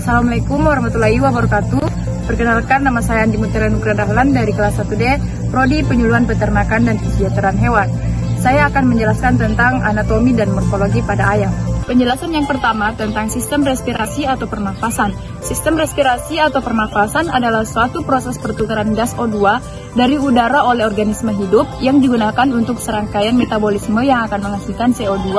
Assalamualaikum warahmatullahi wabarakatuh. Perkenalkan, nama saya Andi Mutiara Nugra Dahlan dari kelas 1D, Prodi Penyuluhan Peternakan dan Kesejahteraan Hewan. Saya akan menjelaskan tentang anatomi dan morfologi pada ayam. Penjelasan yang pertama tentang sistem respirasi atau pernafasan. Sistem respirasi atau pernafasan adalah suatu proses pertukaran gas O2 dari udara oleh organisme hidup yang digunakan untuk serangkaian metabolisme yang akan menghasilkan CO2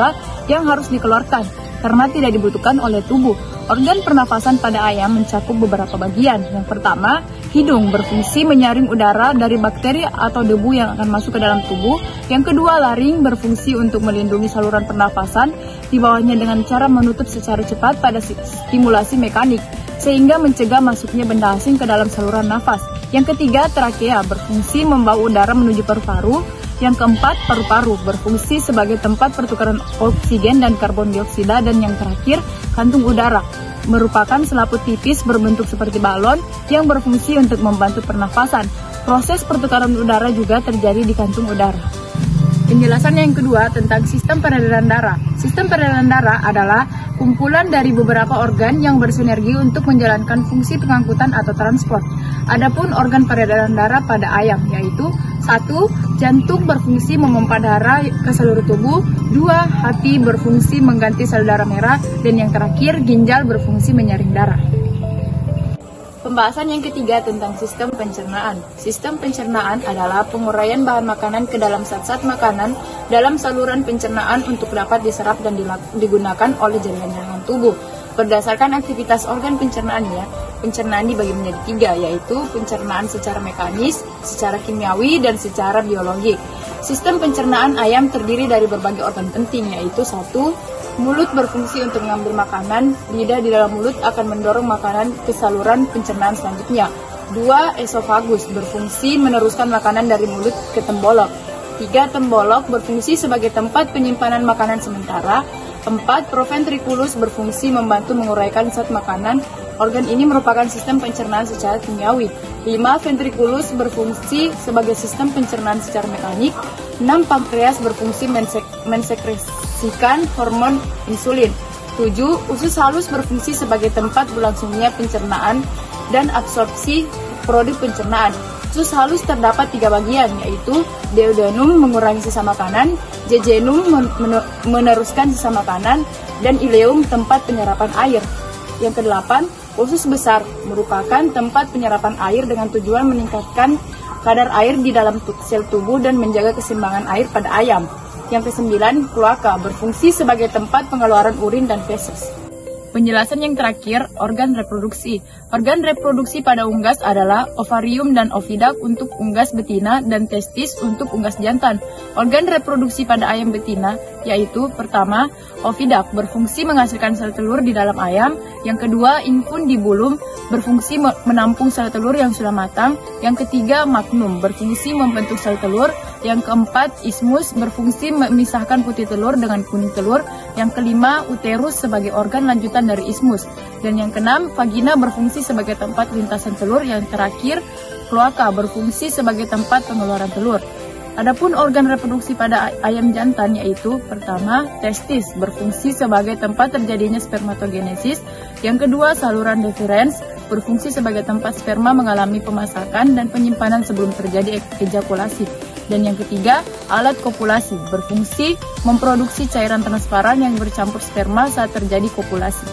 yang harus dikeluarkan karena tidak dibutuhkan oleh tubuh. Organ pernafasan pada ayam mencakup beberapa bagian. Yang pertama, hidung berfungsi menyaring udara dari bakteri atau debu yang akan masuk ke dalam tubuh. Yang kedua, laring berfungsi untuk melindungi saluran pernafasan di bawahnya dengan cara menutup secara cepat pada stimulasi mekanik, sehingga mencegah masuknya benda asing ke dalam saluran nafas. Yang ketiga, trakea berfungsi membawa udara menuju paru-paru. Yang keempat, paru-paru berfungsi sebagai tempat pertukaran oksigen dan karbon dioksida. Dan yang terakhir, kantung udara merupakan selaput tipis berbentuk seperti balon yang berfungsi untuk membantu pernafasan. Proses pertukaran udara juga terjadi di kantung udara. Penjelasan yang kedua tentang sistem peredaran darah. Sistem peredaran darah adalah kumpulan dari beberapa organ yang bersinergi untuk menjalankan fungsi pengangkutan atau transport. Adapun organ peredaran darah pada ayam yaitu 1. Jantung berfungsi memompa darah ke seluruh tubuh. 2. Hati berfungsi mengganti sel darah merah. Dan yang terakhir, ginjal berfungsi menyaring darah. Pembahasan yang ketiga tentang sistem pencernaan. Sistem pencernaan adalah penguraian bahan makanan ke dalam zat-zat makanan dalam saluran pencernaan untuk dapat diserap dan digunakan oleh jaringan tubuh. Berdasarkan aktivitas organ pencernaannya, pencernaan dibagi menjadi 3, yaitu pencernaan secara mekanis, secara kimiawi, dan secara biologik. Sistem pencernaan ayam terdiri dari berbagai organ penting, yaitu 1. Mulut berfungsi untuk mengambil makanan, lidah di dalam mulut akan mendorong makanan ke saluran pencernaan selanjutnya. 2. Esofagus berfungsi meneruskan makanan dari mulut ke tembolok. 3. Tembolok berfungsi sebagai tempat penyimpanan makanan sementara. 4. Proventriculus berfungsi membantu menguraikan zat makanan. Organ ini merupakan sistem pencernaan secara kimiawi. 5. Ventriculus berfungsi sebagai sistem pencernaan secara mekanik. 6. Pankreas berfungsi mensekresikan hormon insulin. 7. Usus halus berfungsi sebagai tempat berlangsungnya pencernaan dan absorpsi produk pencernaan. Usus halus terdapat 3 bagian, yaitu duodenum mengurangi sisa makanan, jejunum meneruskan sisa makanan, dan ileum tempat penyerapan air. Yang ke-8, usus besar merupakan tempat penyerapan air dengan tujuan meningkatkan kadar air di dalam sel tubuh dan menjaga keseimbangan air pada ayam. Yang ke-9, kloaka berfungsi sebagai tempat pengeluaran urin dan feses. Penjelasan yang terakhir, organ reproduksi. Organ reproduksi pada unggas adalah ovarium dan ovidak untuk unggas betina dan testis untuk unggas jantan. Organ reproduksi pada ayam betina yaitu pertama, ovidak berfungsi menghasilkan sel telur di dalam ayam. Yang kedua, infundibulum berfungsi menampung sel telur yang sudah matang. Yang ketiga, magnum berfungsi membentuk sel telur. Yang keempat, ismus berfungsi memisahkan putih telur dengan kuning telur. Yang kelima, uterus sebagai organ lanjutan dari ismus. Dan yang keenam, vagina berfungsi sebagai tempat lintasan telur. Yang terakhir, kloaka berfungsi sebagai tempat pengeluaran telur. Adapun organ reproduksi pada ayam jantan yaitu pertama, testis berfungsi sebagai tempat terjadinya spermatogenesis. Yang kedua, saluran deferens berfungsi sebagai tempat sperma mengalami pemasakan dan penyimpanan sebelum terjadi ejakulasi. Dan yang ketiga, alat kopulasi berfungsi memproduksi cairan transparan yang bercampur sperma saat terjadi kopulasi.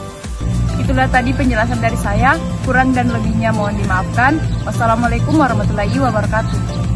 Itulah tadi penjelasan dari saya, kurang dan lebihnya mohon dimaafkan. Wassalamualaikum warahmatullahi wabarakatuh.